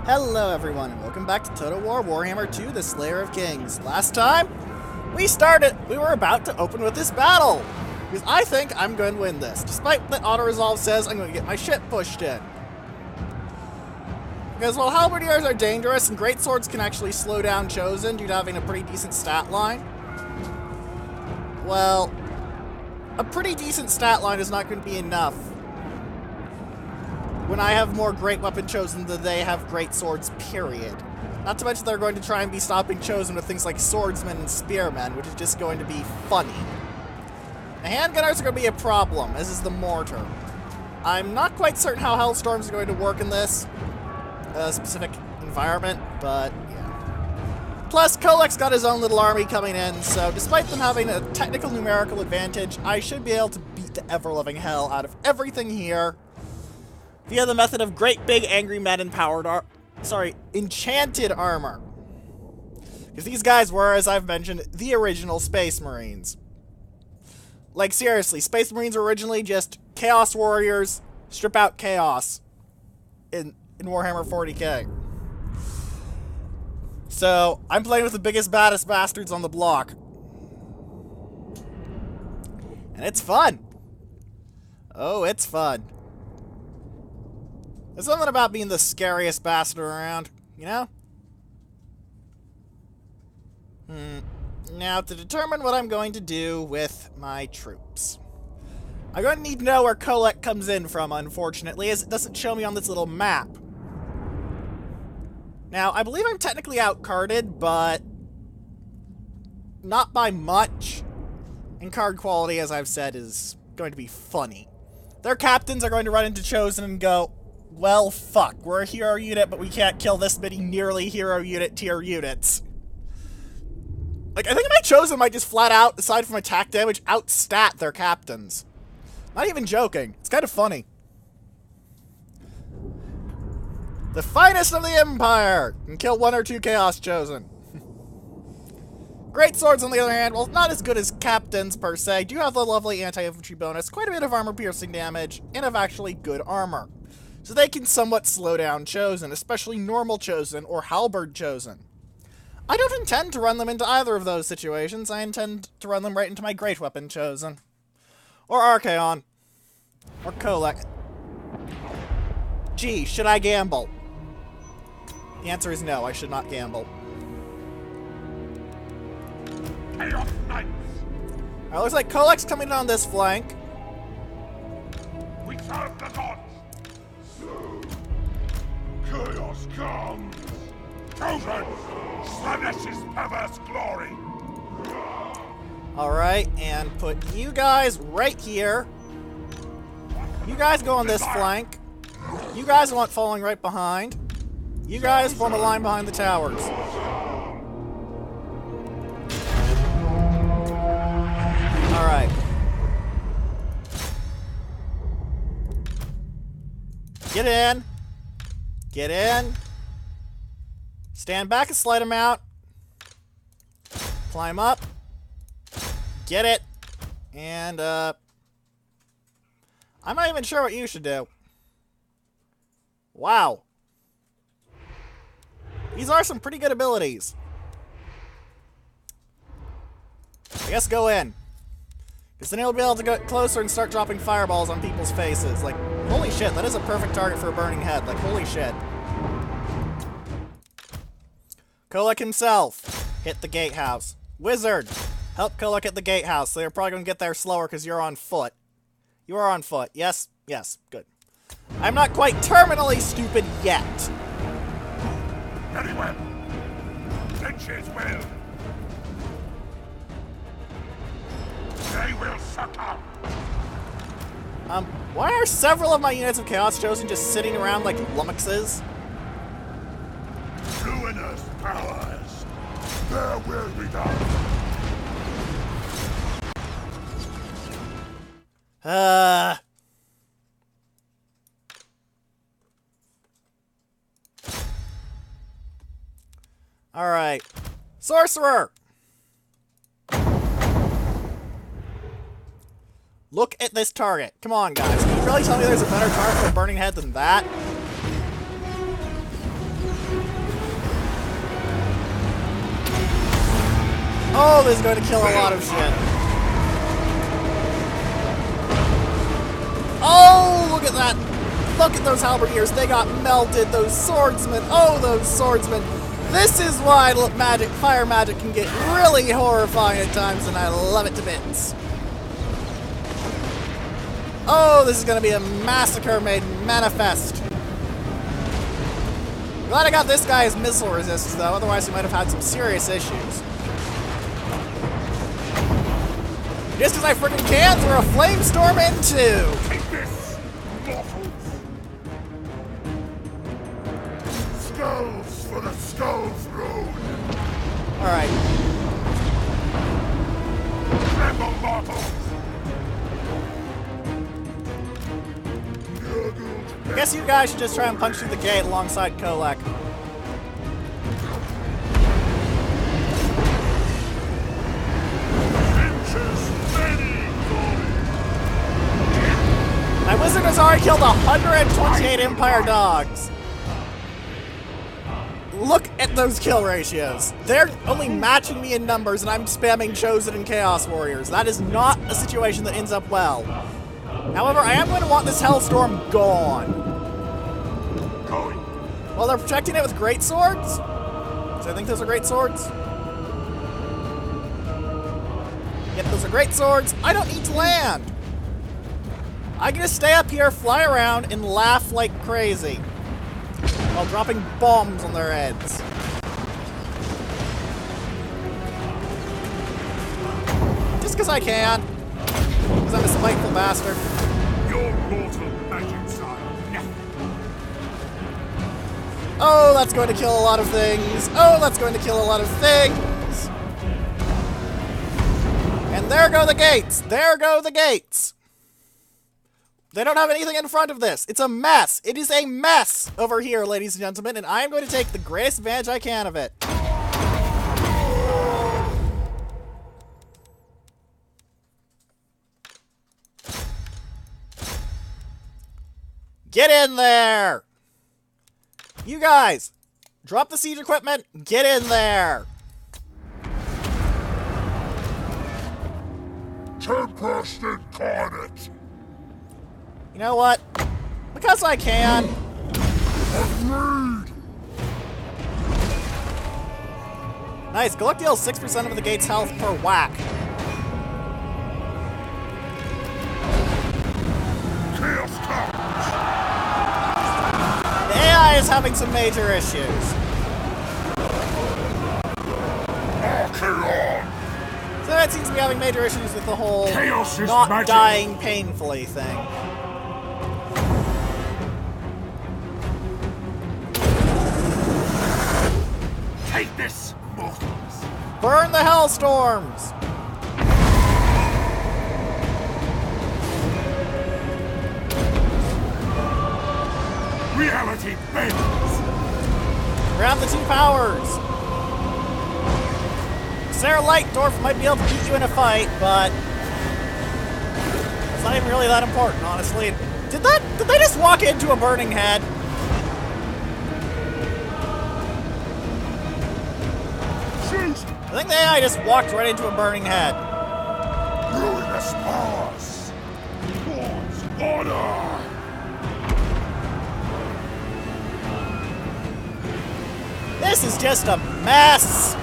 Hello everyone, and welcome back to Total War Warhammer 2, the Slayer of Kings. Last time, we were about to open with this battle, because I think I'm going to win this, despite what auto-resolve says I'm going to get my shit pushed in. Because while halberdiers are dangerous, and greatswords can actually slow down Chosen due to having a pretty decent stat line, well, a pretty decent stat line is not going to be enough when I have more great weapon Chosen than they have great swords, period. Not to mention they're going to try and be stopping Chosen with things like swordsmen and spearmen, which is just going to be funny. The handgunners are going to be a problem, as is the mortar. I'm not quite certain how Hellstorms are going to work in this specific environment, but yeah. Plus, Kolek's got his own little army coming in, so despite them having a technical numerical advantage, I should be able to beat the ever-loving hell out of everything here via the method of great big angry men in enchanted armor. Because these guys were, as I've mentioned, the original Space Marines. Like seriously, Space Marines were originally just Chaos Warriors, strip out Chaos in Warhammer 40k. So, I'm playing with the biggest, baddest bastards on the block. And it's fun. Oh, it's fun. There's something about being the scariest bastard around, you know? Now, to determine what I'm going to do with my troops, I'm going to need to know where Kolek comes in from, unfortunately, as it doesn't show me on this little map. Now, I believe I'm technically outcarded, but not by much. And card quality, as I've said, is going to be funny. Their captains are going to run into Chosen and go, well, fuck, we're a hero unit, but we can't kill this many nearly hero unit tier units. Like, I think my Chosen might just flat out, aside from attack damage, outstat their captains. Not even joking. It's kind of funny. The finest of the Empire can kill 1 or 2 Chaos Chosen. Great swords, on the other hand, well, not as good as captains per se, do have the lovely anti-infantry bonus, quite a bit of armor-piercing damage, and have actually good armor. So they can somewhat slow down Chosen, especially normal Chosen or halberd Chosen. I don't intend to run them into either of those situations. I intend to run them right into my great weapon Chosen. Or Archaon. Or Kolek. Gee, should I gamble? The answer is no, I should not gamble. Chaos Knights! Alright, looks like Kolek's coming in on this flank. We serve the gods! Chaos comes! Chosen! Slaanesh perverse glory! Alright, and put you guys right here. You guys go on this flank. You guys want following right behind. You guys form a line behind the towers. Alright. Get in. Get in. Stand back a slight amount. Climb up. Get it. And, I'm not even sure what you should do. Wow. These are some pretty good abilities. I guess go in. Because then he'll be able to get closer and start dropping fireballs on people's faces. Like, holy shit, that is a perfect target for a burning head. Like, holy shit. Kolek himself. Hit the gatehouse. Wizard. Help Kolek hit the gatehouse. So you're probably going to get there slower because you're on foot. You are on foot. Yes? Yes. Good. I'm not quite terminally stupid yet. Very well. Trenches will. They will succumb. Why are several of my units of Chaos Chosen just sitting around like lummoxes? Ruinous powers. Their will be done. Alright. Sorcerer! Look at this target. Come on, guys. Can you really tell me there's a better target for a burning head than that? Oh, this is going to kill a lot of shit. Oh, look at that. Look at those halberdiers. They got melted. Those swordsmen. Oh, those swordsmen. This is why fire magic can get really horrifying at times, and I love it to bits. Oh, this is going to be a massacre made manifest. Glad I got this guy's missile resist, though. Otherwise, we might have had some serious issues. Just because I freaking can, throw a flame storm in too. Take this, mortals! Skulls for the skull throne! Alright. Tremble, mortals! I guess you guys should just try and punch through the gate alongside Kolek. My wizard has already killed 128 Empire dogs. Look at those kill ratios. They're only matching me in numbers, and I'm spamming Chosen and Chaos Warriors. That is not a situation that ends up well. However, I am going to want this Hellstorm gone. Well, they're protecting it with great swords. So I think those are great swords. Yep, those are great swords. I don't need to land. I can just stay up here, fly around, and laugh like crazy while dropping bombs on their heads. Just because I can. Because I'm a spiteful bastard. Your mortal magic side. Oh, that's going to kill a lot of things. Oh, that's going to kill a lot of things. And there go the gates. There go the gates. They don't have anything in front of this. It's a mess. It is a mess over here, ladies and gentlemen, and I am going to take the greatest advantage I can of it. Get in there! You guys, drop the siege equipment, get in there! Tempest incarnate! You know what? Because I can. Agreed! Nice, Gelt deals 6% of the gate's health per whack. Chaos comes! The AI is having some major issues. Archeon! So it seems to be having major issues with the whole Chaos is not magic. dying painfully thing. Take this, mortals! Burn the Hellstorms! Reality bends! Grab the two powers! Sarah Lightdorf might be able to beat you in a fight, but it's not even really that important, honestly. Did they just walk into a burning head? Shoot! I think the AI just walked right into a burning head. Ruinous pass! God's order! This is just a mess!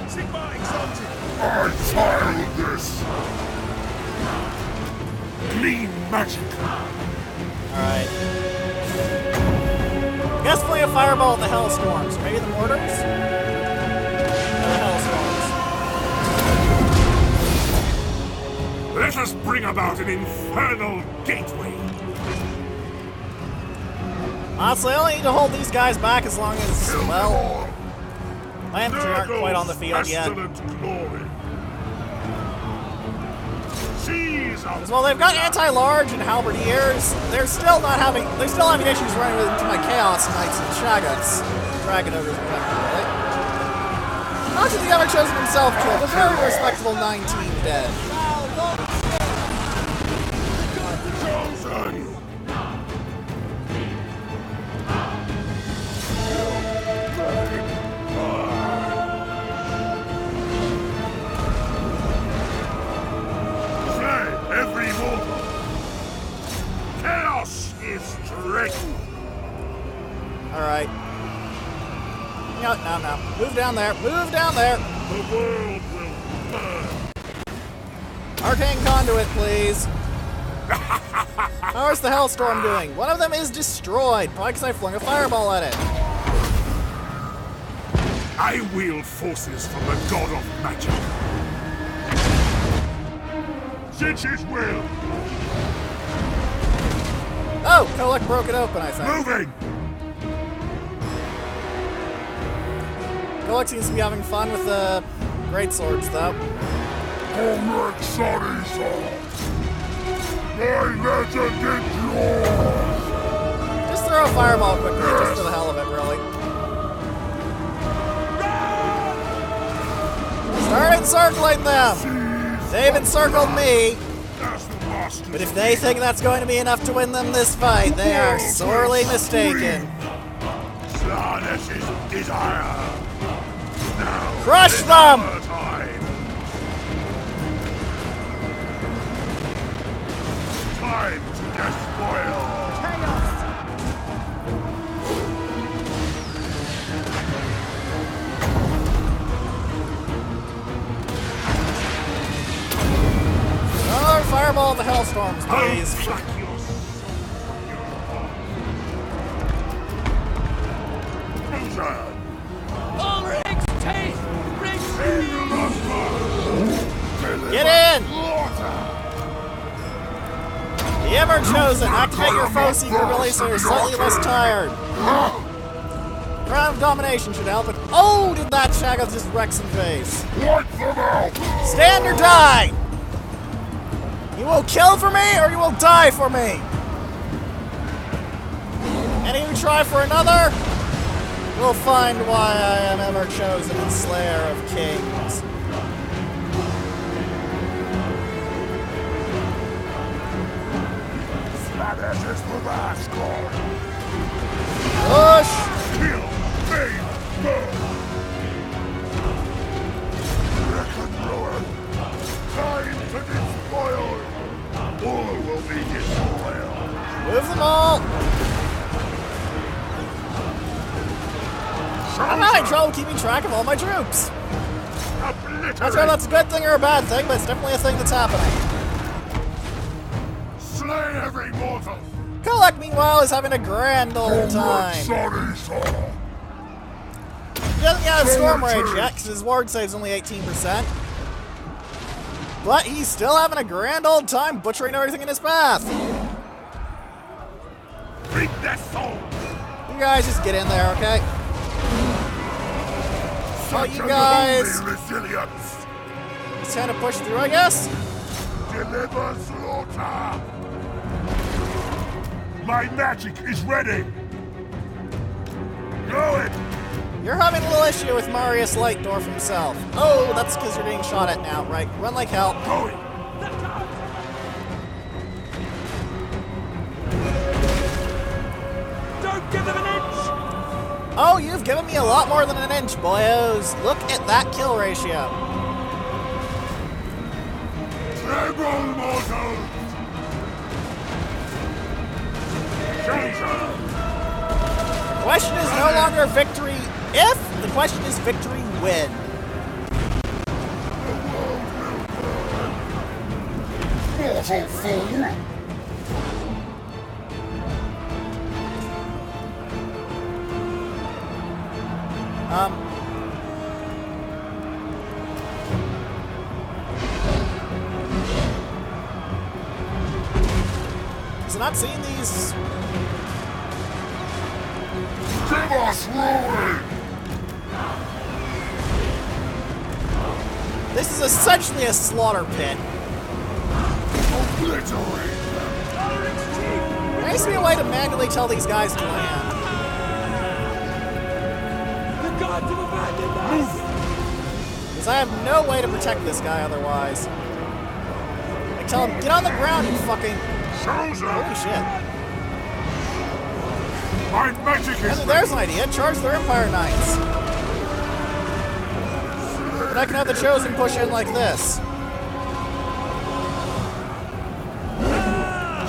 Sigma exalted! I tiled this! Clean magic! Alright. Guess play a fireball at the Hellstorms. Maybe the mortars? Or the Hellstorms. Let us bring about an infernal gateway! Honestly, I only need to hold these guys back as long as, well, my infantry aren't quite on the field yet. Glory. As well, they've got anti-large and halberdiers. They're still having issues running into my Chaos Knights and Shaggots. Dragon Ogres, respectively. Not that the other chosen himself killed, a very respectable 19 dead. Chosen! Alright. No, no, no. Move down there. Move down there. The world will burn. Arcane conduit, please. How's the Hellstorm doing? One of them is destroyed. Probably because I flung a fireball at it. I wield forces from the god of magic. Since his will. Oh, Kolek broke it open, I think. Moving! Kolek seems to be having fun with the great swords, though. Omrek Sarisa! My legend endures! Just throw a fireball quickly, just for the hell of it, really. Start encircling them! They've encircled me, but if they think that's going to be enough to win them this fight, they are sorely mistaken. Sarness's desire! Now Crush them! Time to despoil! Another fireball of the Hellstorms, please. Get in! The Ever-Chosen, activate your foe seeker ability so you're slightly less tired. Crown of Domination should help it. Oh, did that Shaggoth just wreck some face? Wipe them out! Stand or die! You will kill for me, or you will die for me! Any who try for another will find why I am Ever-Chosen and Slayer of Kings. This for Asgard! Push! Kill! Fade! Burn! Wreck and ruin! Time to despoil! All will be despoiled! Move them all! I'm having trouble keeping track of all my troops. Obliterate! Not sure if that's a good thing or a bad thing, but it's definitely a thing that's happening. Slay every mortal! Kolek, meanwhile, is having a grand old time. He doesn't get out of Storm Rage yet, because his ward save's only 18%. But he's still having a grand old time butchering everything in his path. Reap their soul! You guys just get in there, okay? Oh, you guys just kind of push through, I guess? Deliver slaughter! My magic is ready! Go it! You're having a little issue with Marius Lightdorf himself. Oh, that's because you're being shot at now, right? Run like hell. Go it! Don't give them an inch! Oh, you've given me a lot more than an inch, boyos. Look at that kill ratio. Tremble, mortals! The question is no longer victory if, the question is victory when. Mortal fool! Is it not seeing these? Give us ruin! This is essentially a slaughter pit. Obliterate! There needs to be a way to manually tell these guys to land. The gods have abandoned us! Because I have no way to protect this guy otherwise. I tell him, get on the ground, you fucking... Chosen! Holy shit. My magic is There's an idea. Charge their Empire Knights. But I can have the Chosen push in like this.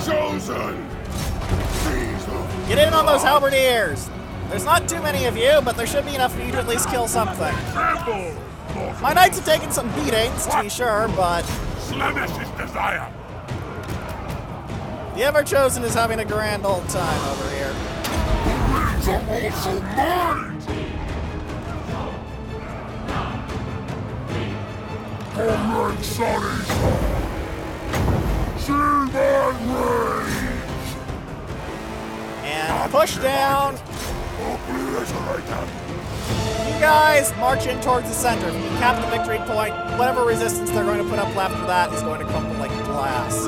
chosen! Seize them! Get in on those halberdiers! There's not too many of you, but there should be enough for you to at least kill something. Tremble! My knights have taken some beatings, to be sure, but Slemish is desire! the Ever-Chosen is having a grand old time over here. The rings are also mine! Alright, sorry! See my rage! And push down. Obliterate them! You guys march in towards the center. If you can cap the victory point, whatever resistance they're going to put up after that is going to crumble like glass.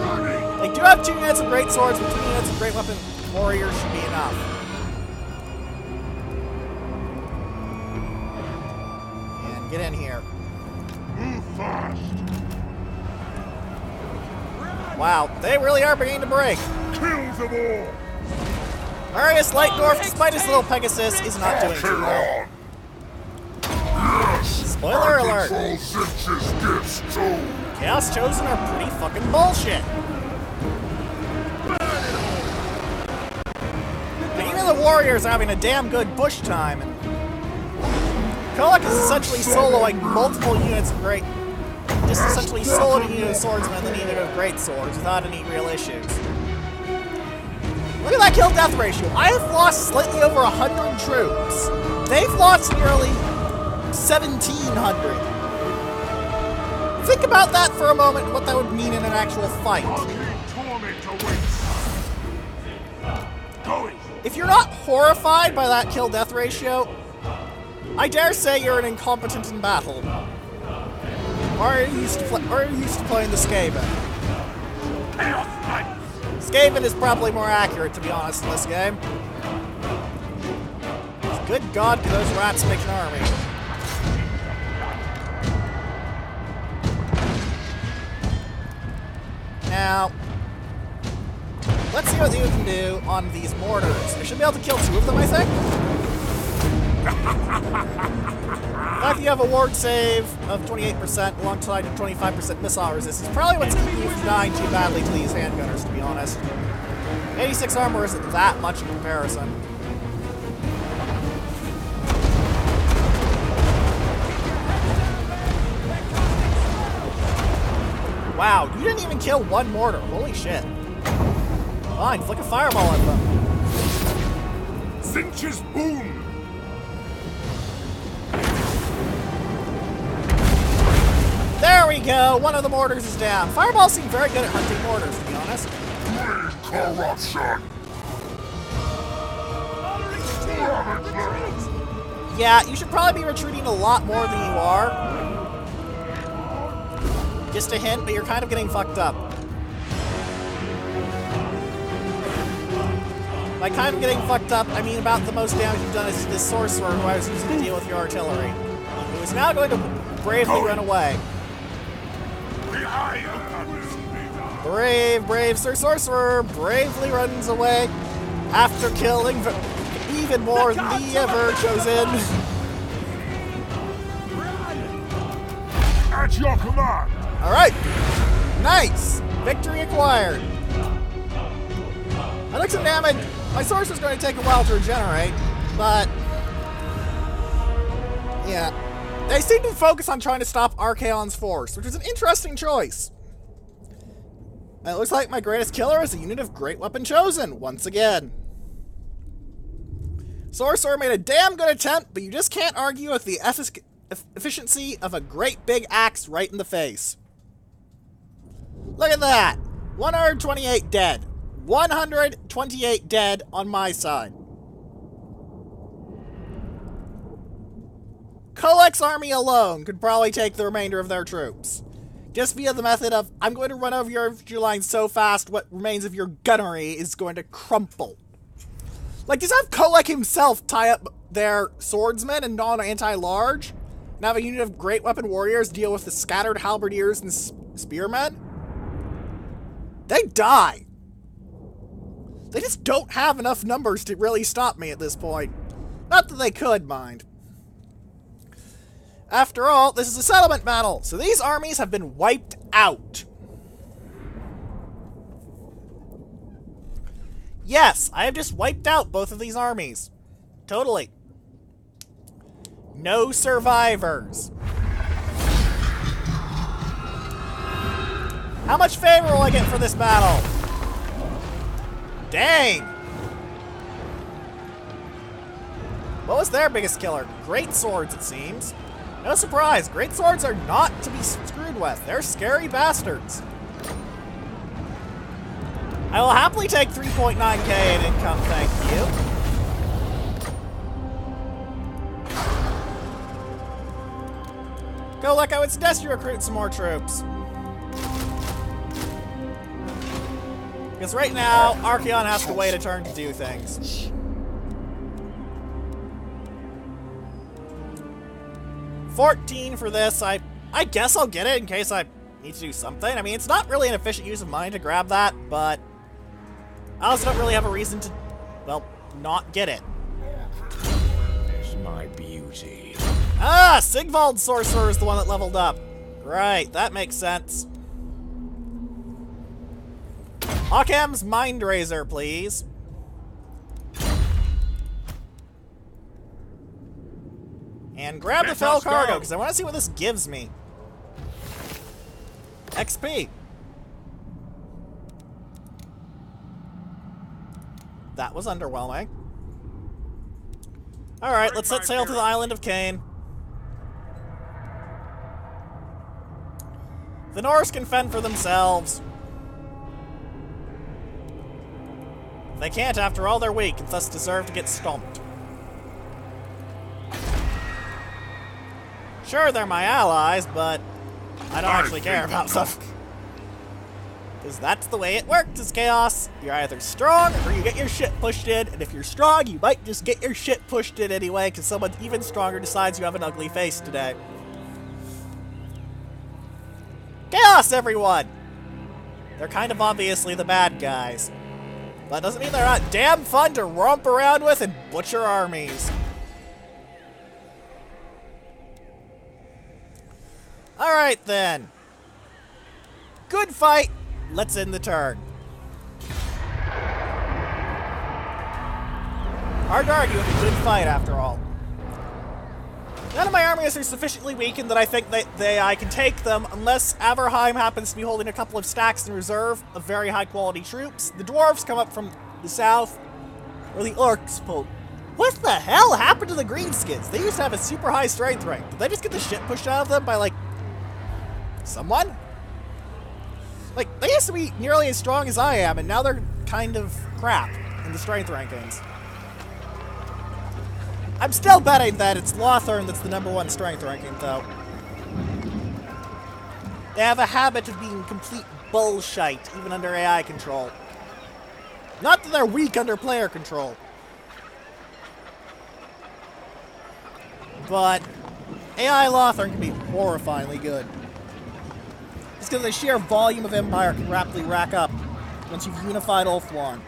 They do have 2 units of great swords, but 2 units of great weapon warriors should be enough. And get in here. Move fast! Wow, they really are beginning to break. Kill them all! Marius Lightdorf, despite his little Pegasus, is not doing too well. Yes! Spoiler I alert. control Zinch's gifts too! Chaos Chosen are pretty fucking bullshit. But even the warriors are having a damn good push time. And Kolek is essentially soloing multiple units of great... Just essentially soloing a unit of swordsmen and then a unit of great swords without any real issues. Look at that kill-death ratio. I have lost slightly over 100 troops. They've lost nearly 1,700. Think about that for a moment and what that would mean in an actual fight. If you're not horrified by that kill-death ratio, I dare say you're an incompetent in battle. Or are you used to playing the Skaven? Skaven is probably more accurate, to be honest, in this game. Good God, do those rats make an army. Now, let's see what you can do on these mortars. I should be able to kill 2 of them, I think. The fact that you have a ward save of 28% alongside a 25% missile resistance is probably what's keeping you from dying too badly to these handgunners, to be honest. 86 armor isn't that much in comparison. Wow, you didn't even kill 1 mortar. Holy shit. Fine, flick a fireball at them. Zinch's boom! There we go! 1 of the mortars is down. Fireballs seem very good at hunting mortars, to be honest. Corruption! Yeah, you should probably be retreating a lot more than you are. Just a hint, but you're kind of getting fucked up. By kind of getting fucked up, I mean about the most damage you've done is this sorcerer who I was using to deal with your artillery. Who is now going to bravely run away. Brave Sir Sorcerer bravely runs away after killing even more than the Ever-Chosen. At your command! Alright, nice! Victory acquired. I took some damage. My Sorcerer's going to take a while to regenerate, but yeah. They seem to focus on trying to stop Archaon's force, which is an interesting choice. And it looks like my greatest killer is a unit of Great Weapon Chosen, once again. Sorcerer made a damn good attempt, but you just can't argue with the efficiency of a great big axe right in the face. Look at that! 128 dead. 128 dead on my side. Kolek's army alone could probably take the remainder of their troops. Just via the method of, I'm going to run over your infantry lines so fast what remains of your gunnery is going to crumple. Like, just have Kolek himself tie up their swordsmen and non-anti-large, and have a unit of great weapon warriors deal with the scattered halberdiers and spearmen. They die. They just don't have enough numbers to really stop me at this point. Not that they could, mind. After all, this is a settlement battle, so these armies have been wiped out. Yes, I have just wiped out both of these armies. Totally. No survivors. How much favor will I get for this battle? Dang! What was their biggest killer? Great swords, it seems. No surprise, great swords are not to be screwed with. They're scary bastards. I will happily take 3.9k in income, thank you. Go, look, I would suggest you recruit some more troops. Because right now, Archeon has to wait a turn to do things. 14 for this. I guess I'll get it in case I need to do something. I mean, it's not really an efficient use of money to grab that, but I also don't really have a reason to, well, not get it. There's my beauty. Ah, Sigvald's sorcerer is the one that leveled up. Right, that makes sense. Occam's Mind Razor, please. And grab the fell cargo, because I want to see what this gives me. XP. That was underwhelming. Alright, let's set sail to the island of Cain. The Norse can fend for themselves. They can't, after all, they're weak, and thus deserve to get stomped. Sure, they're my allies, but I don't actually care about them. Because that's the way it works, is Chaos. You're either strong, or you get your shit pushed in, and if you're strong, you might just get your shit pushed in anyway, because someone even stronger decides you have an ugly face today. Chaos, everyone! They're kind of obviously the bad guys. That doesn't mean they're not damn fun to romp around with and butcher armies. Alright then. Good fight. Let's end the turn. Hard to argue with a good fight after all. None of my armies are sufficiently weakened that I think that I can take them unless Averheim happens to be holding a couple of stacks in reserve of very high quality troops. The dwarves come up from the south, or the orcs pull. What the hell happened to the greenskins? They used to have a super high strength rank. Did they just get the shit pushed out of them by, like, someone? Like, they used to be nearly as strong as I am, and now they're kind of crap in the strength rankings. I'm still betting that it's Lothern that's the #1 strength ranking, though. They have a habit of being complete bullshit, even under AI control. Not that they're weak under player control. But AI Lothern can be horrifyingly good. Just because the sheer volume of Empire can rapidly rack up once you've unified Ulthuan.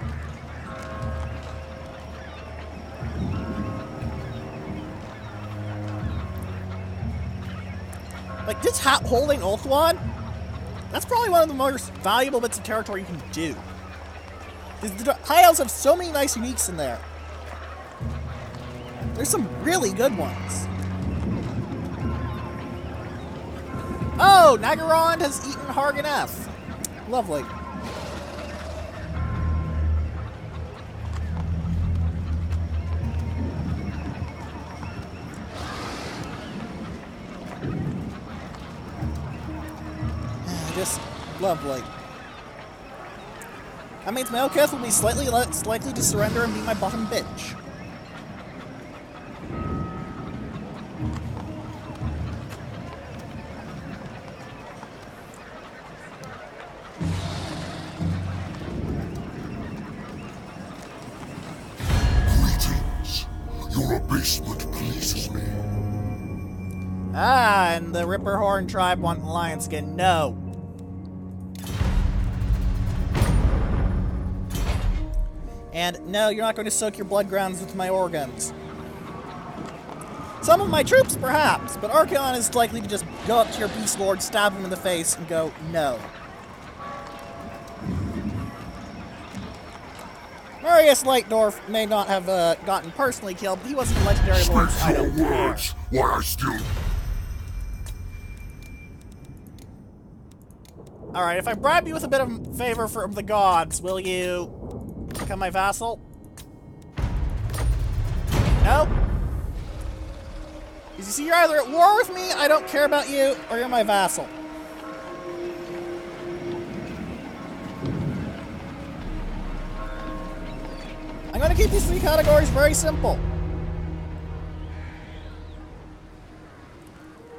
Like, just holding Ulthuan, that's probably one of the most valuable bits of territory you can do. The High Elves have so many nice uniques in there. There's some really good ones. Oh, Nagarond has eaten Hargan F. Lovely. Just lovely. That means Malekith will be slightly less likely to surrender and be my bottom bitch. Greetings. Your abasement pleases me. Ah, and the Ripperhorn tribe want an alliance again. No. And no, you're not going to soak your blood grounds with my organs. Some of my troops, perhaps, but Archeon is likely to just go up to your Beast Lord, stab him in the face, and go, no. Alright Darius Lightdorf may not have gotten personally killed, but he wasn't a legendary lord, so I don't care. Words, why I still... Alright, if I bribe you with a bit of favor from the gods, will you become my vassal? No? Because you see, you're either at war with me, I don't care about you, or you're my vassal. I'm going to keep these three categories very simple.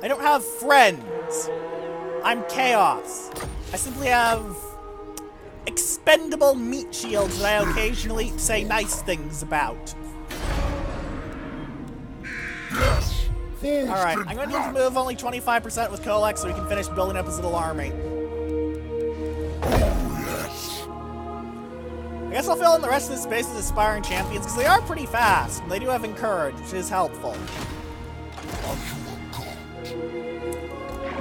I don't have friends. I'm chaos. I simply have expendable meat shields that I occasionally say nice things about. Yes. Alright, I'm going to need to move only 25% with Kolek so we can finish building up his little army. I guess I'll fill in the rest of this space with aspiring champions, because they are pretty fast, and they do have encourage, which is helpful.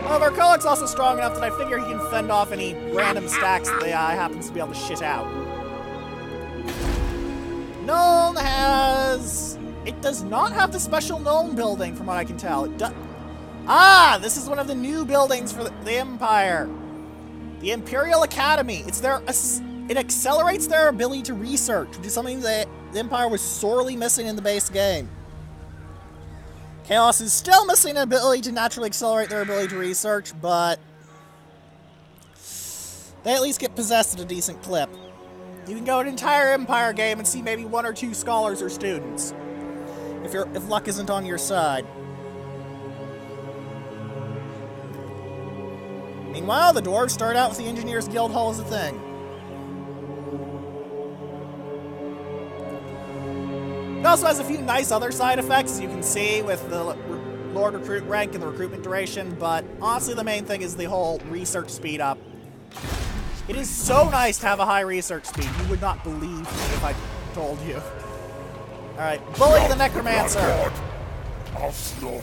However, Kolek's also strong enough that I figure he can fend off any random stacks that the AI happens to be able to shit out. Nuln has... It does not have the special Nuln building, from what I can tell. It does... Ah! This is one of the new buildings for the Empire. The Imperial Academy. It's their... It accelerates their ability to research, which is something that the Empire was sorely missing in the base game. Chaos is still missing an ability to naturally accelerate their ability to research, but they at least get possessed at a decent clip. You can go an entire Empire game and see maybe 1 or 2 scholars or students, if luck isn't on your side. Meanwhile, the dwarves start out with the Engineers Guild Hall as a thing. It also has a few nice other side effects, as you can see, with the Lord Recruit rank and the recruitment duration, but honestly the main thing is the whole research speed up. It is so nice to have a high research speed. You would not believe me if I told you. Alright, bully the Necromancer!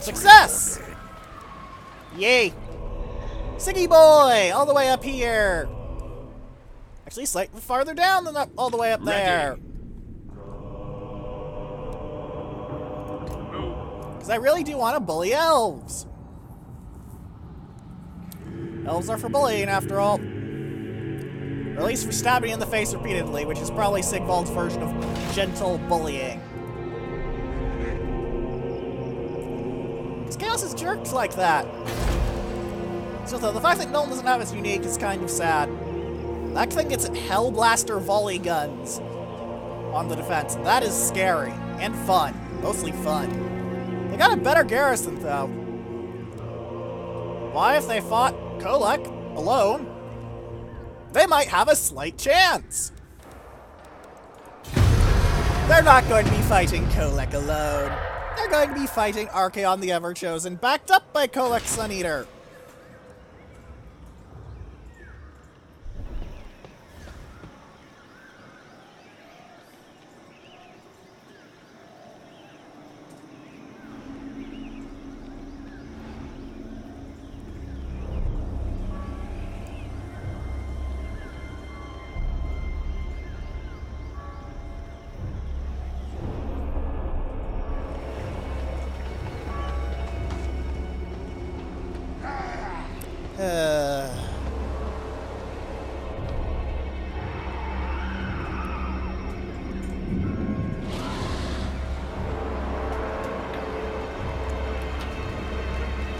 Success! Yay! Siggy boy! All the way up here! Actually, slightly farther down than all the way up there. Because I really do want to bully elves. Elves are for bullying, after all. Or at least for stabbing in the face repeatedly, which is probably Sigvald's version of gentle bullying. Because Chaos is jerks like that. So the fact that Nuln doesn't have its unique is kind of sad. That thing gets Hellblaster volley guns on the defense. That is scary. And fun. Mostly fun. They got a better garrison, though. Why, if they fought Kolek alone, they might have a slight chance. They're not going to be fighting Kolek alone. They're going to be fighting Archaon the Everchosen, backed up by Kolek Suneater.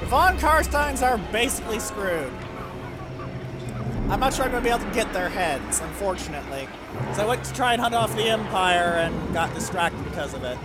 Von Karsteins are basically screwed. I'm not sure I'm going to be able to get their heads, unfortunately. So I went to try and hunt off the Empire and got distracted because of it.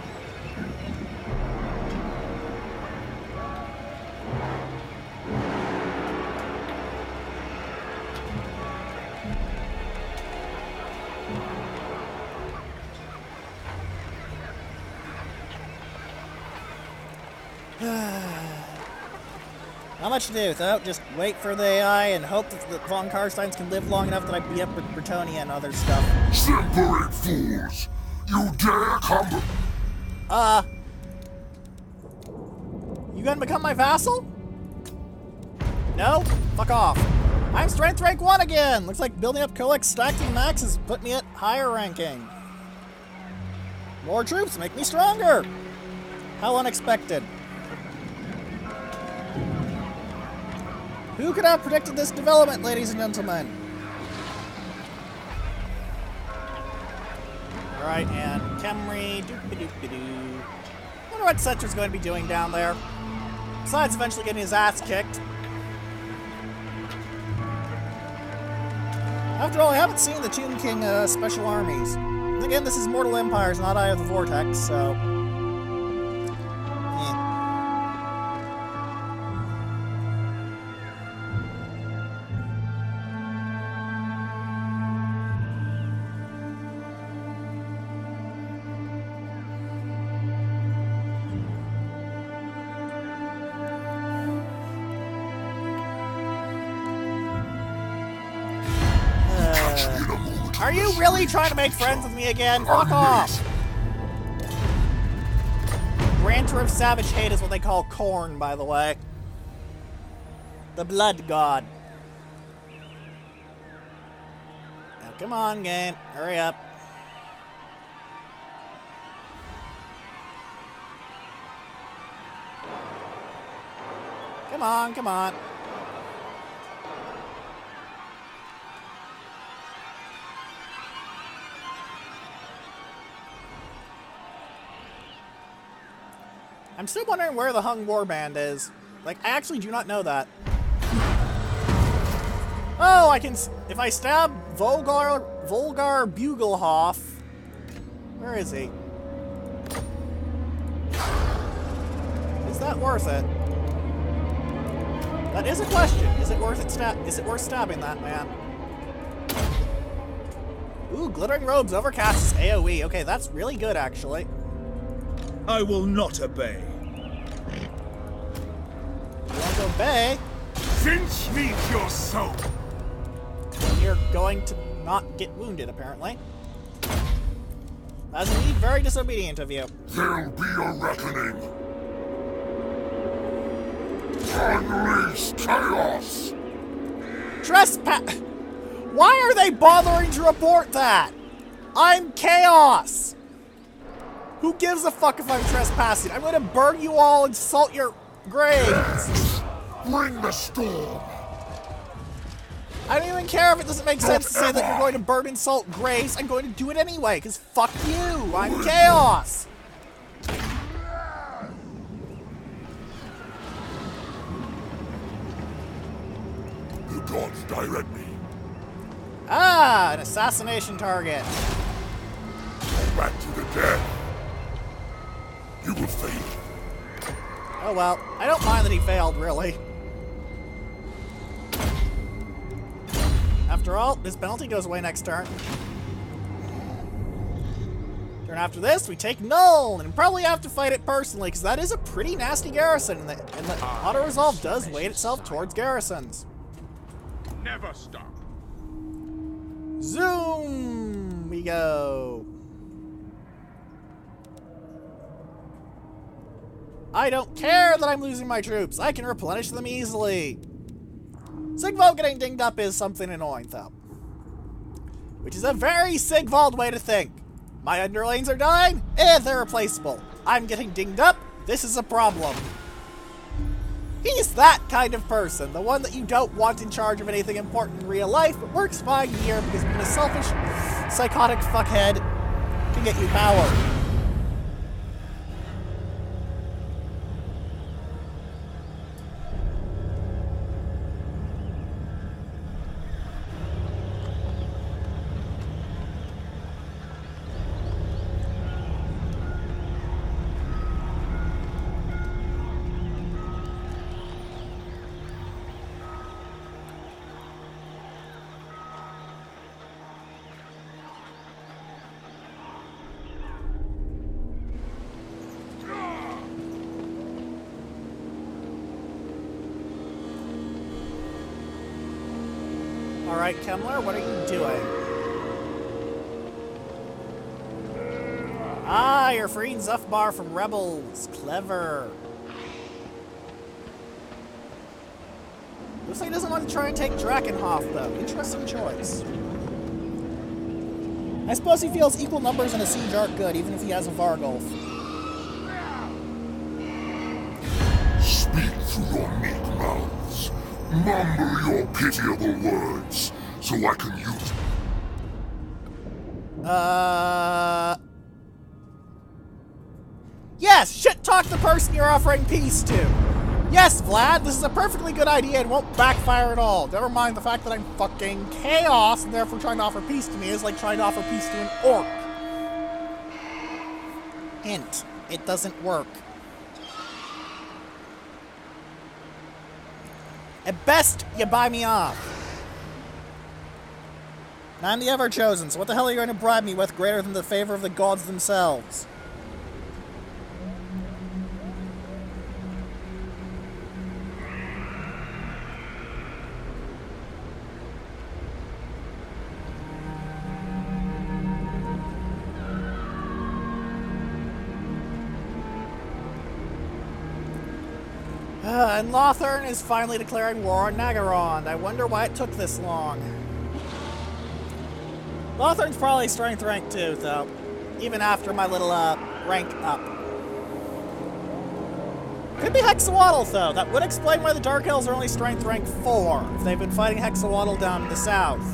Not much to do, though. Just wait for the AI and hope that the Von Karsteins can live long enough that I can beat up with Bretonia and other stuff. Simpering fools! You dare come... You gonna become my vassal? No? Fuck off. I'm strength rank 1 again! Looks like building up Kolek's stacking max has put me at higher ranking. More troops make me stronger! How unexpected. Who could have predicted this development, ladies and gentlemen? Alright, and Kemri, doop-a-doop-a-doo. Wonder what Cetra's going to be doing down there. Besides eventually getting his ass kicked. After all, I haven't seen the Tomb King special armies. And again, this is Mortal Empires, not Eye of the Vortex, so... Are you really trying to make friends with me again? Fuck off! Grantor of Savage Hate is what they call Khorne, by the way. The Blood God. Now, come on, game. Hurry up. Come on, come on. I'm still wondering where the Hung Warband is. Like, I actually do not know that. Oh, I can... If I stab Volgar Buglehoff... Where is he? Is that worth it? That is a question. Is it worth it? Is it worth stabbing that man? Ooh, Glittering Robes overcasts AoE. Okay, that's really good, actually. I will not obey. You won't obey? Since me your soul. You're going to not get wounded, apparently. That's indeed very disobedient of you. There'll be a reckoning. Unleash chaos. Trespass. Why are they bothering to report that? I'm chaos. Who gives a fuck if I'm trespassing? I'm going to burn you all and salt your graves. Bring the storm. I don't even care if it doesn't make sense to say that you're going to burn and salt graves. I'm going to do it anyway, because fuck you. I'm chaos. The gods direct me. Ah, an assassination target. Back to the death. You will fail. Oh well, I don't mind that he failed, really. After all, his penalty goes away next turn. Turn after this, we take Null, and probably have to fight it personally, because that is a pretty nasty garrison, and the auto-resolve does weight itself towards garrisons. Never stop. Zoom! We go. I don't care that I'm losing my troops. I can replenish them easily. Sigvald getting dinged up is something annoying, though. Which is a very Sigvald way to think. My underlings are dying, and they're replaceable. I'm getting dinged up, this is a problem. He's that kind of person, the one that you don't want in charge of anything important in real life, but works fine here because being a selfish, psychotic fuckhead can get you power. Alright, Kemmler, what are you doing? Ah, you're freeing Zufbar from rebels. Clever. Looks like he doesn't want to try and take Drakenhof, though. Interesting choice. I suppose he feels equal numbers in a siege aren't good, even if he has a Vargulf. Speak through your meat mouths. Mumble your pitiable words, so I can use them. Yes! Shit talk the person you're offering peace to! Yes, Vlad, this is a perfectly good idea and won't backfire at all. Never mind the fact that I'm fucking chaos and therefore trying to offer peace to me is like trying to offer peace to an orc. Hint, it doesn't work. At best, you buy me off. I'm the Ever-Chosen, so what the hell are you going to bribe me with greater than the favor of the gods themselves? And Lothern is finally declaring war on Nagaron. I wonder why it took this long. Lothern's probably strength rank 2, though. Even after my little, rank up. Could be Hexawaddle, though. That would explain why the Dark Elves are only strength rank 4, if they've been fighting Hexawaddle down in the south.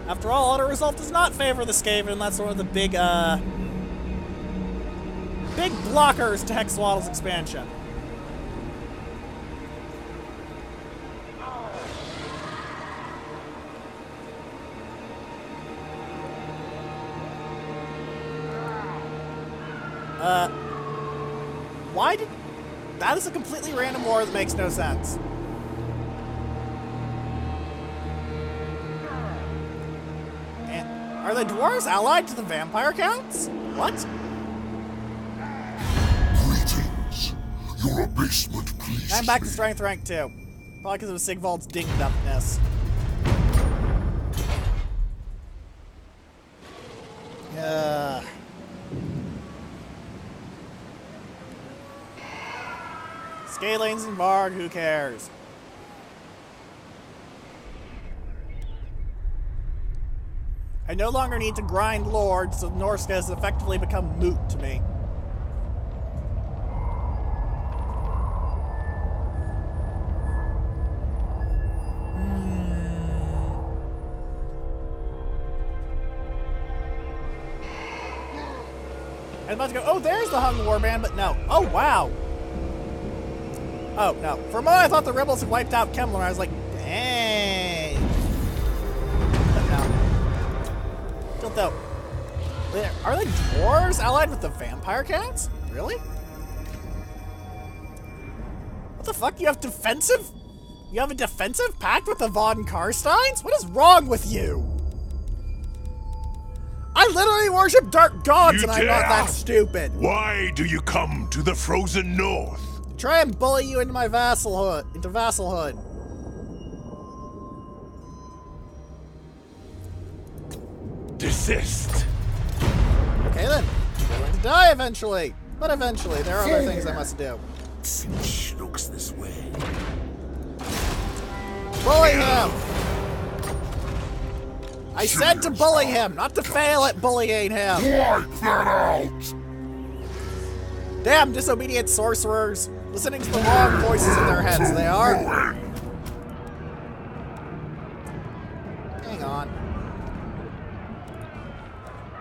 After all, auto result does not favor the Skaven, and that's one of the big blockers to Hexawaddle's expansion. Why did... That is a completely random war that makes no sense. And are the dwarves allied to the vampire counts? What? Greetings. Your abasement pleases I'm back to me. strength rank 2. Probably because of Sigvald's dinged-upness. Scalings and Varg, who cares? I no longer need to grind lords, so Norska has effectively become moot to me. I was about to go, oh, there's the Hung Warband, but no. Oh, wow. Oh, no. For a moment, I thought the rebels had wiped out Kemmler. I was like, dang. But no. Still though. Are the dwarves allied with the vampire counts? Really? What the fuck? You have defensive? You have a defensive pact with the Von Karsteins? What is wrong with you? I literally worship dark gods and I'm not that stupid. Why do you come to the frozen north? Try and bully you into my vassalhood. Desist. Okay then. You're going to die eventually. But eventually, there are other things I must do. Since looks this way. Bully him! I said to bully him, not to fail at bullying him. Wipe that out. Damn disobedient sorcerers. Listening to the wrong voices in their heads, they are. Hang on.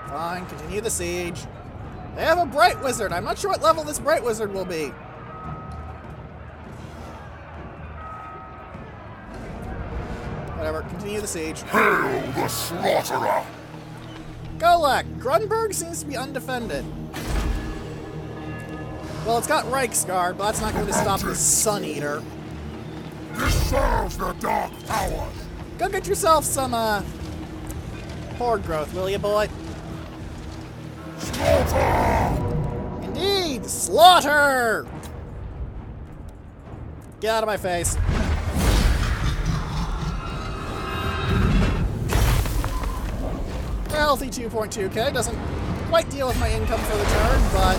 Fine, continue the siege. They have a Bright Wizard. I'm not sure what level this Bright Wizard will be. Whatever, continue the siege. Hail the slaughterer. Golak, Grunberg seems to be undefended. Well, it's got Reiksguard, but that's not going to stop the Sun Eater. This serves the Dark Powers. Go get yourself some, horde growth, will you, boy? Slaughter. Indeed! Slaughter! Get out of my face. Healthy 2.2k, doesn't quite deal with my income for the turn, but...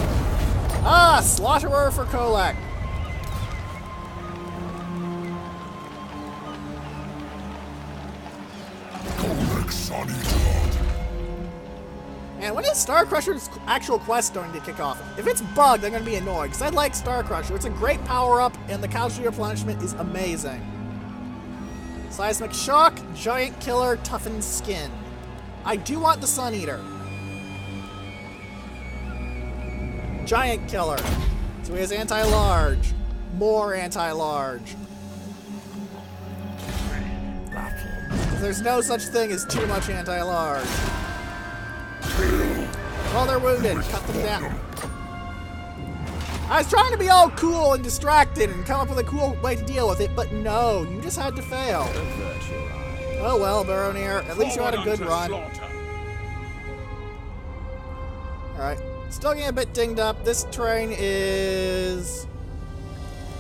Ah! Slaughterer for Kolak. And when is Starcrusher's actual quest going to kick off? If it's bugged, I'm going to be annoyed, because I like Starcrusher. It's a great power-up, and the casualty replenishment is amazing. Seismic Shock, Giant Killer, Toughened Skin. I do want the Sun Eater. Giant Killer. So he has anti-large. More anti-large. There's no such thing as too much anti-large. Well, they're wounded. Cut them down. I was trying to be all cool and distracted and come up with a cool way to deal with it, but no, you just had to fail. Oh well, Baronir, at least you had a good run. Alright, still getting a bit dinged up. This terrain is...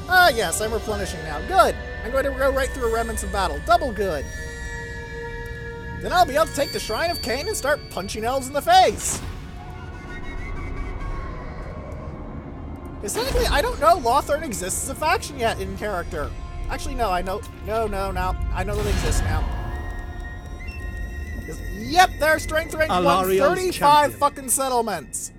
Ah, yes, I'm replenishing now. Good! I'm going to go right through Remnants of Battle. Double good. Then I'll be able to take the Shrine of Cain and start punching elves in the face. Because technically, I don't know Lothern exists as a faction yet in character. Actually, no, I know. No. I know that they exist now. Yep, they're strength rank 135 fucking settlements.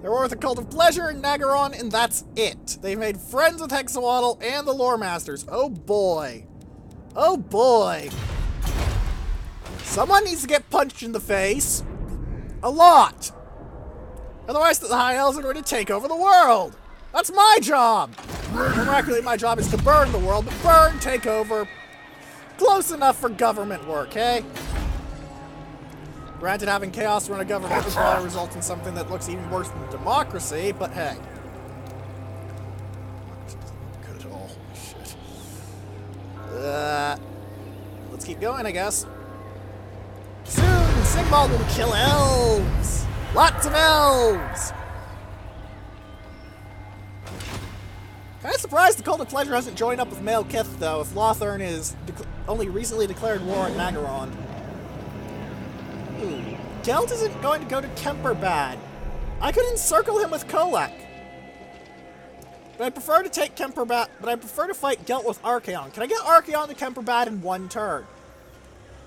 They're worth a Cult of Pleasure and Nagaron, and that's it. They've made friends with Hexawaddle and the Lore Masters. Oh boy. Oh boy. Someone needs to get punched in the face. A lot. Otherwise, the High Elves are going to take over the world. That's my job. Miraculously, my job is to burn the world, but burn, take over. Close enough for government work, hey? Granted, having chaos run a government would probably result in something that looks even worse than democracy, but hey. Good at all. Shit. Let's keep going, I guess. Soon, Sigmund will kill elves! Lots of elves! Kinda surprised the Cult of Pleasure hasn't joined up with Male Kith, though, if Lothern is only recently declared war on Nagaron. Gelt isn't going to go to Kemperbad. I could encircle him with Kolek. But I prefer to take Kemperbad, but I prefer to fight Gelt with Archaon. Can I get Archaon to Kemperbad in one turn?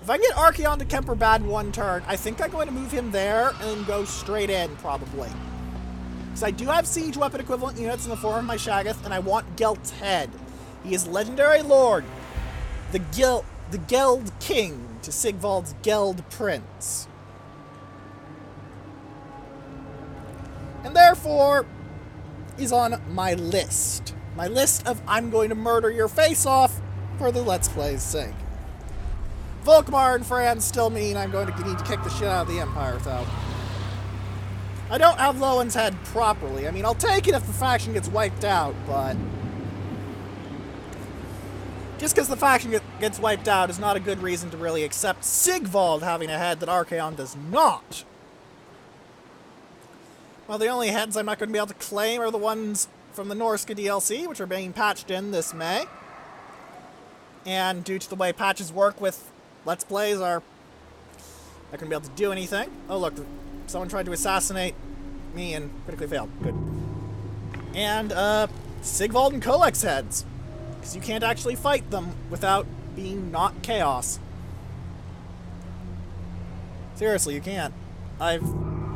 If I can get Archaon to Kemperbad in one turn, I think I'm going to move him there and then go straight in, probably. Because I do have siege weapon equivalent units in the form of my Shaggoth, and I want Gelt's head. He is Legendary Lord, the Geld King to Sigvald's Geld Prince. And therefore, is on my list. My list of I'm going to murder your face off for the Let's Play's sake. Volkmar and Fran still mean I'm going to need to kick the shit out of the Empire, though. I don't have Lowen's head properly. I mean, I'll take it if the faction gets wiped out, but... just because the faction gets wiped out is not a good reason to really accept Sigvald having a head that Archaon does not. Well, the only heads I'm not going to be able to claim are the ones from the Norska DLC, which are being patched in this May. And due to the way patches work with Let's Plays, are not going to be able to do anything. Oh, look, someone tried to assassinate me and critically failed. Good. And, Sigvald and Kolek's heads. Because you can't actually fight them without being not chaos. Seriously, you can't. I've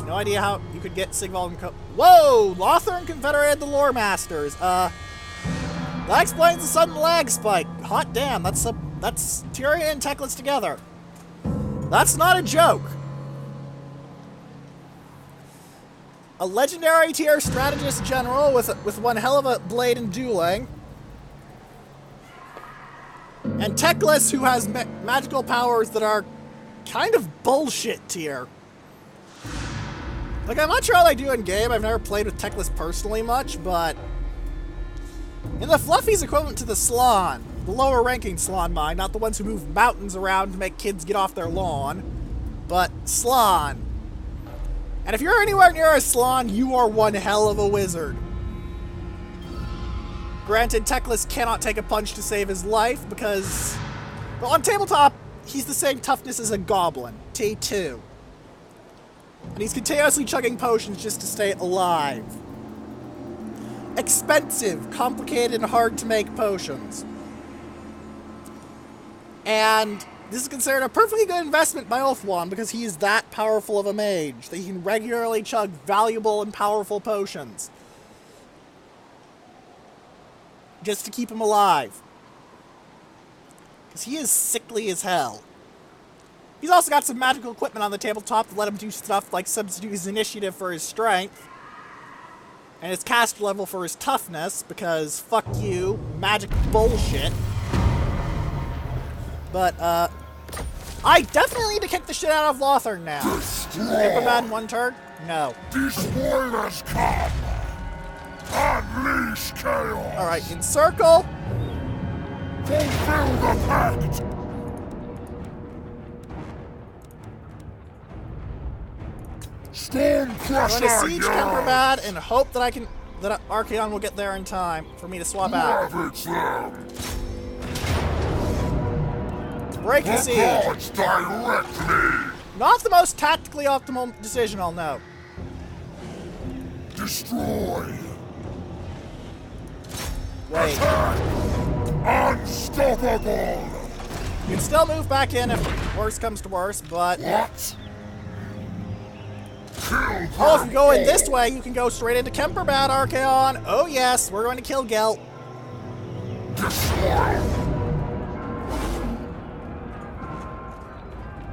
no idea how you could get Sigvald and Whoa! Lothern confederated the Lore Masters. That explains the sudden lag spike. Hot damn, that's Tyrion and Teclis together. That's not a joke. A legendary tier strategist general with one hell of a blade and dueling. And Teclis, who has magical powers that are kind of bullshit tier. Like, I'm not sure how they do in game. I've never played with Teclis personally much, but in the Fluffy's equivalent to the Slann, the lower ranking Slann mind, not the ones who move mountains around to make kids get off their lawn, but Slann. And if you're anywhere near a Slann, you are one hell of a wizard. Granted, Teclis cannot take a punch to save his life because, well, on tabletop, he's the same toughness as a goblin, T2. And he's continuously chugging potions just to stay alive. Expensive, complicated, and hard to make potions. And This is considered a perfectly good investment by Ulthuan because he is that powerful of a mage that he can regularly chug valuable and powerful potions. Just to keep him alive. Because he is sickly as hell. He's also got some magical equipment on the tabletop to let him do stuff like substitute his initiative for his strength. And his caster level for his toughness, because fuck you, magic bullshit. But, I definitely need to kick the shit out of Lothar now. Paperbad in one turn? No. Despoilers come! Unleash chaos! Alright, encircle. Fulfill the pact! Stormcrusher, I'm going to siege Kemperbad and hope that that Archaon will get there in time for me to swap out. Ravage them! Break the siege. Gods direct me! Not the most tactically optimal decision, I'll note. Destroy! Wait. Attack! Unstoppable! You can still move back in if worse comes to worse, but... What? Oh, if you go in this way, you can go straight into Kemperbad, Archaon. Oh yes, we're going to kill Gelt.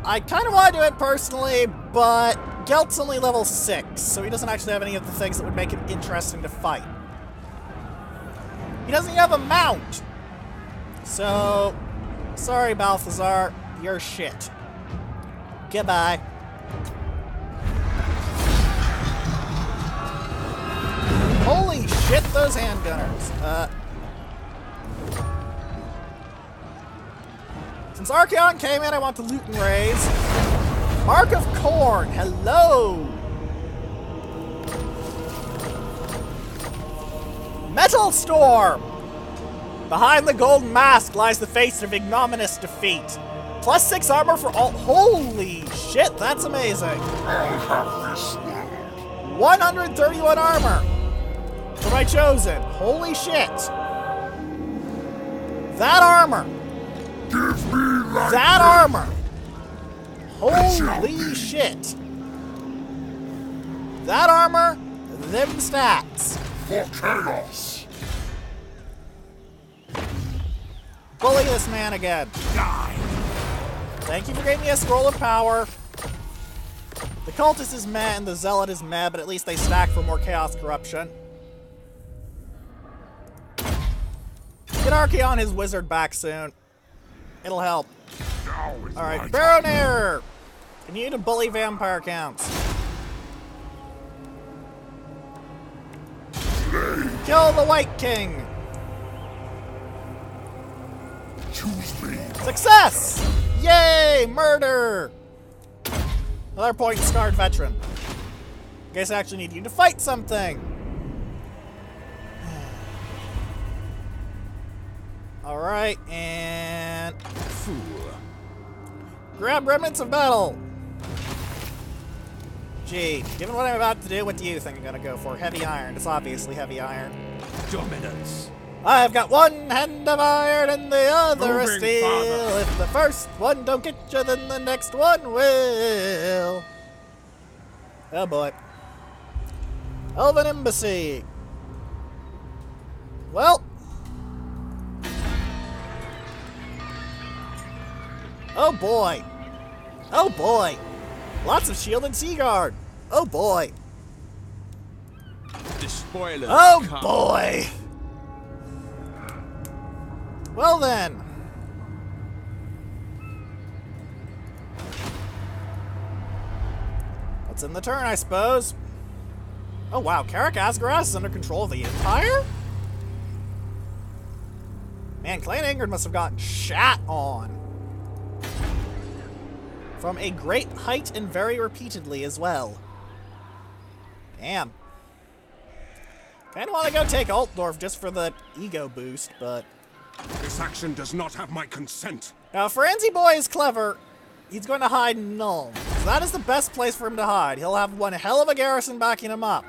I kind of want to do it personally, but Gelt's only level 6, so he doesn't actually have any of the things that would make him interesting to fight. He doesn't even have a mount. So, sorry Balthazar, you're shit. Goodbye. Holy shit, those handgunners. Since Archaon came in, I want to loot and raise. Mark of Corn, hello! Metal Storm! Behind the golden mask lies the face of ignominious defeat. +6 armor for all. Holy shit, that's amazing. I'll have this world. 131 armor for my chosen. Holy shit. That armor. Give me light. That armor. Holy shit. That armor, them stats. For chaos. Bully this man again. Die. Thank you for giving me a scroll of power. The cultist is meh and the zealot is meh, but at least they stack for more chaos corruption. Get Archaon his wizard back soon. It'll help. Alright, Baronair! Continue to bully vampire counts. Kill the White King! Choose me. Success! Yay! Murder! Another point, scarred veteran. Guess I actually need you to fight something. Alright, and... grab remnants of battle! Gee, given what I'm about to do, what do you think I'm gonna go for? Heavy iron. It's obviously heavy iron. Dominance. I've got one hand of iron and the other is Moving steel. farther. If the first one don't get you, then the next one will. Oh boy. Elven Embassy. Well. Oh boy. Oh boy. Lots of shield and sea guard. Oh boy. The spoilers. Oh come. boy. Well then. What's in the turn, I suppose? Oh wow, Karak Asgaras is under control of the Empire? Man, Clan Ingrid must have gotten shat on. From a great height and very repeatedly as well. Damn. Kinda wanna go take Altdorf just for the ego boost, but... This action does not have my consent. Now, if Franzi Boy is clever, he's going to hide in Nuln. So that is the best place for him to hide. He'll have one hell of a garrison backing him up.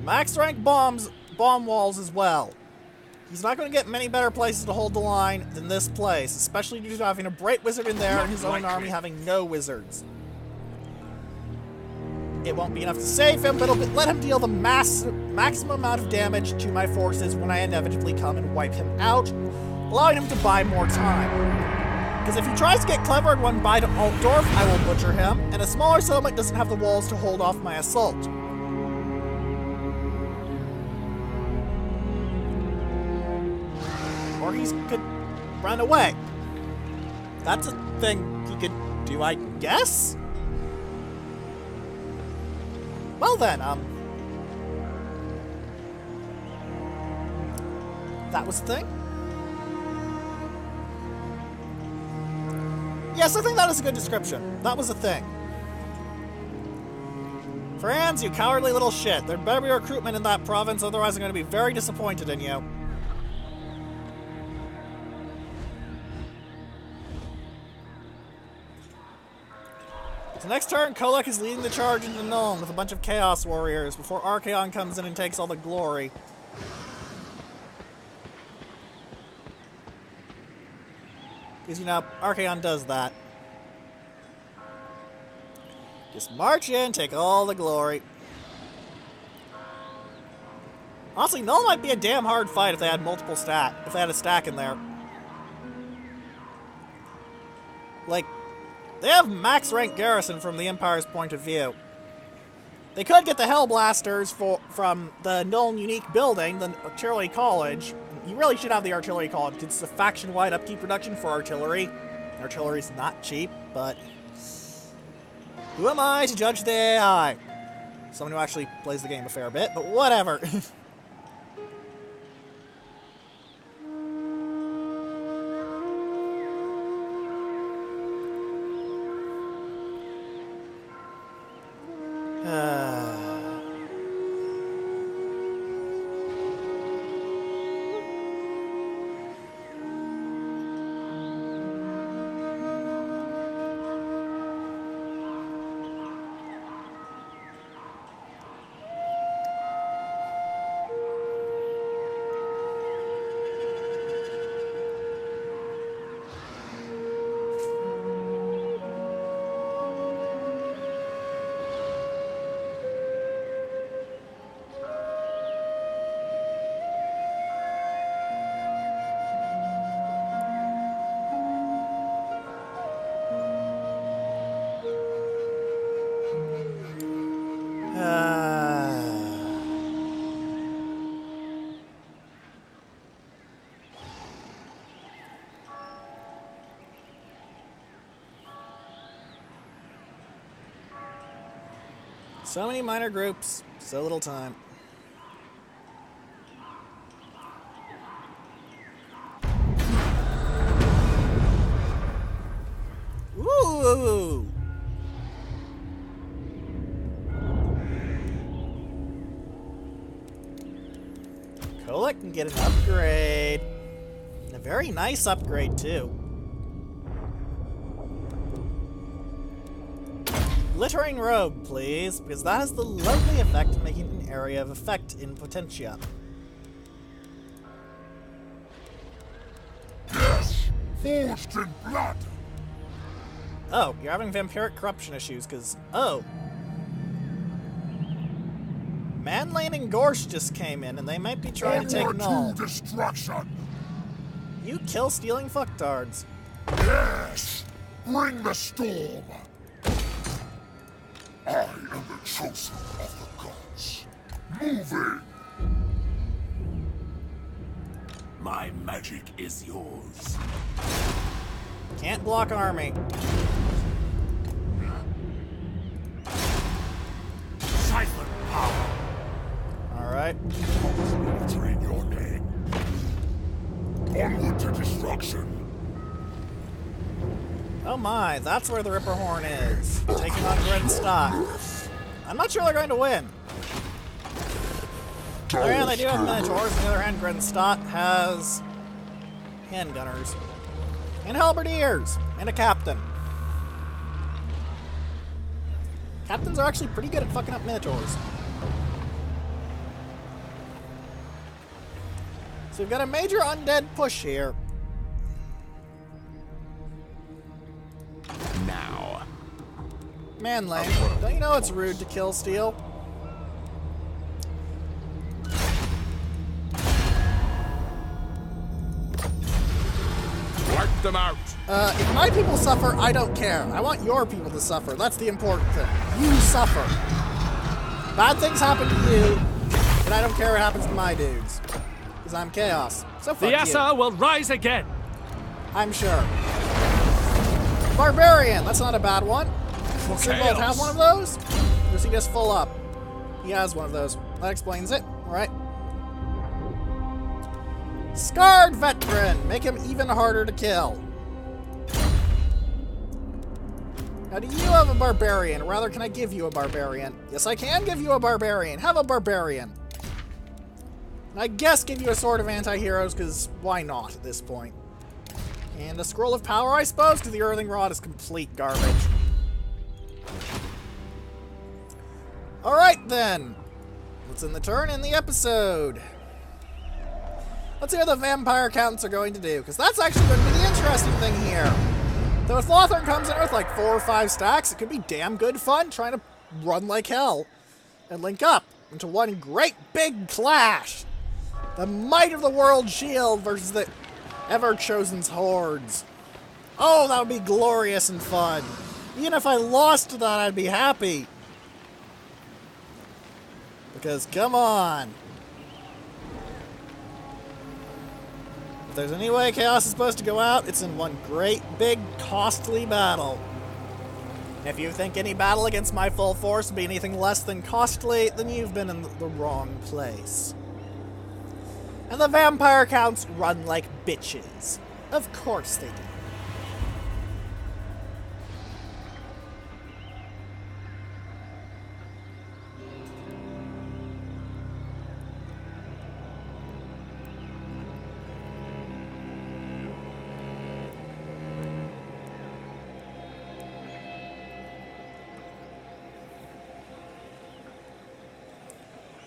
Max rank bomb walls as well. He's not going to get many better places to hold the line than this place, especially due to having a bright wizard in there and his own army having no wizards. It won't be enough to save him, but it'll let him deal the maximum amount of damage to my forces when I inevitably come and wipe him out, allowing him to buy more time. Because if he tries to get clever and run by to Altdorf, I will butcher him, and a smaller settlement doesn't have the walls to hold off my assault. Or he could run away. That's a thing he could do, I guess? Well then, that was the thing? Yes, I think that is a good description. That was a thing. Franz, you cowardly little shit. There better be recruitment in that province, otherwise I'm going to be very disappointed in you. So next turn, Kolek is leading the charge into Nuln with a bunch of Chaos Warriors before Archaon comes in and takes all the glory. Because, you know, Archaon does that. Just march in, take all the glory. Honestly, Nuln might be a damn hard fight if they had multiple if they had a stack in there. Like, they have max rank garrison from the Empire's point of view. They could get the Hellblasters from the Nuln unique building, the Artillery College. You really should have the Artillery College. It's a faction-wide upkeep reduction for artillery. Artillery's not cheap, but who am I to judge the AI? Someone who actually plays the game a fair bit, but whatever. So many minor groups, so little time. Ooh! Kolek can get an upgrade. A very nice upgrade, too. Glittering Robe, please, because that has the lovely effect of making an area of effect in Potentia. Yes, forged in blood. Oh, you're having vampiric corruption issues, because, oh. Manlane and Gorsh just came in, and they might be trying to take Null. Destruction. You kill stealing fucktards. Yes, bring the storm. I am the chosen of the gods. Moving! My magic is yours. Can't block army. Siphon power. Alright. Between your name. Onward to destruction. Oh my, that's where the Ripper Horn is. Taking on Grenstock. I'm not sure they're going to win. On the other hand, they do have Minotaurs. On the other hand, Grenstock has handgunners. And halberdiers. And a captain. Captains are actually pretty good at fucking up Minotaurs. So we've got a major undead push here. Now. Man, Lane, don't you know it's rude to kill steel? Wipe them out. If my people suffer, I don't care. I want your people to suffer. That's the important thing. You suffer. Bad things happen to you, but I don't care what happens to my dudes. Because I'm chaos. So fuck The Essa you. will rise again. I'm sure. Barbarian, that's not a bad one. Does Sigvald have one of those? Or is he just full up? He has one of those. That explains it. Alright. Scarred Veteran. Make him even harder to kill. Now, do you have a barbarian? Or rather, can I give you a barbarian? Yes, I can give you a barbarian. Have a barbarian. And I guess give you a sword of anti-heroes, because why not at this point? And a scroll of power, I suppose, because the earthing rod is complete garbage. Alright then. Let's end the turn in the episode. Let's see what the vampire counts are going to do, because that's actually going to be the interesting thing here. Though if Lothern comes in with like 4 or 5 stacks, it could be damn good fun trying to run like hell and link up into one great big clash. The might of the world shield versus the ever-chosen's hordes. Oh, that would be glorious and fun. Even if I lost to that, I'd be happy. Because, come on. If there's any way Chaos is supposed to go out, it's in one great, big, costly battle. And if you think any battle against my full force would be anything less than costly, then you've been in the wrong place. And the vampire counts run like bitches. Of course they do.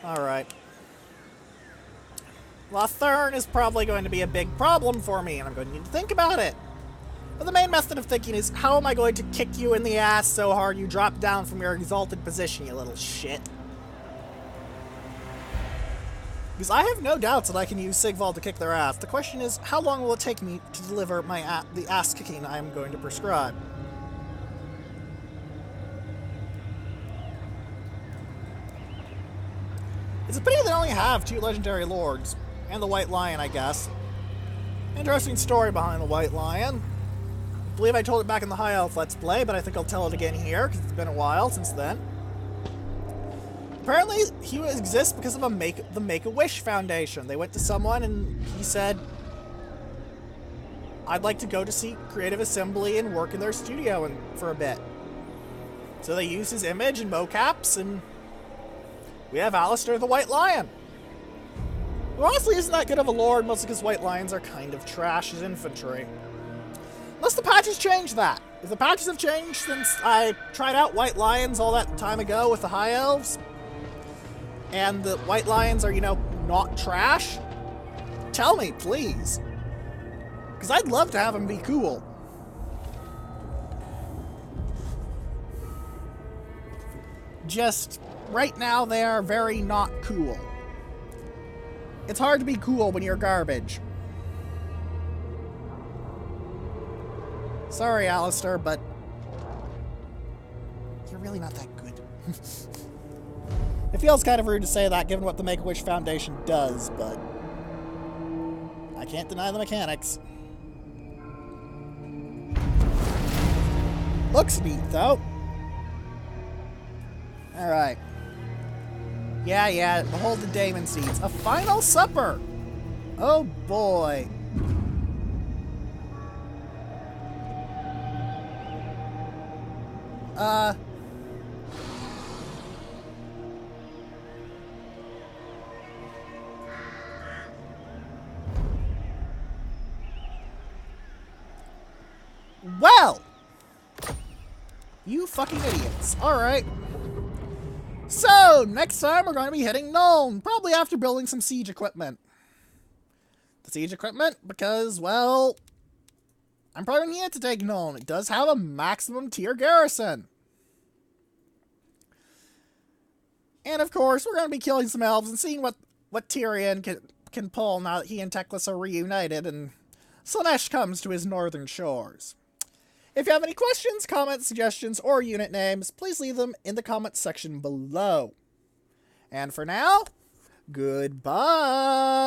Alright. Lothern is probably going to be a big problem for me, and I'm going to need to think about it. But the main method of thinking is, how am I going to kick you in the ass so hard you drop down from your exalted position, you little shit? Because I have no doubts that I can use Sigvald to kick their ass. The question is, how long will it take me to deliver the ass-kicking I am going to prescribe? It's a pity they only have 2 legendary lords. And the White Lion, I guess. Interesting story behind the White Lion. I believe I told it back in the High Elf Let's Play, but I think I'll tell it again here, because it's been a while since then. Apparently, he exists because of the Make-A-Wish Foundation. They went to someone and he said, I'd like to go to see Creative Assembly and work in their studio for a bit. So they used his image and mocaps, and we have Alistair the White Lion. Who honestly isn't that good of a lord, mostly because White Lions are kind of trash as infantry. Unless the patches change that. If the patches have changed since I tried out White Lions all that time ago with the High Elves, and the White Lions are, you know, not trash, tell me, please. Because I'd love to have them be cool. Just, right now, they are very not cool. It's hard to be cool when you're garbage. Sorry, Alistair, but you're really not that good. It feels kind of rude to say that given what the Make-A-Wish Foundation does, but I can't deny the mechanics. Looks neat, though. Alright. Yeah, behold the Daemon Seeds. A final supper! Oh boy. Well! You fucking idiots. Alright. So, next time we're going to be hitting Nuln, probably after building some siege equipment. the siege equipment because, well, I'm probably here to take known. It does have a maximum tier garrison. And of course, we're going to be killing some elves and seeing what Tyrion can pull now that he and Teclis are reunited and Slaanesh comes to his northern shores. If you have any questions, comments, suggestions, or unit names, please leave them in the comments section below. And for now, goodbye!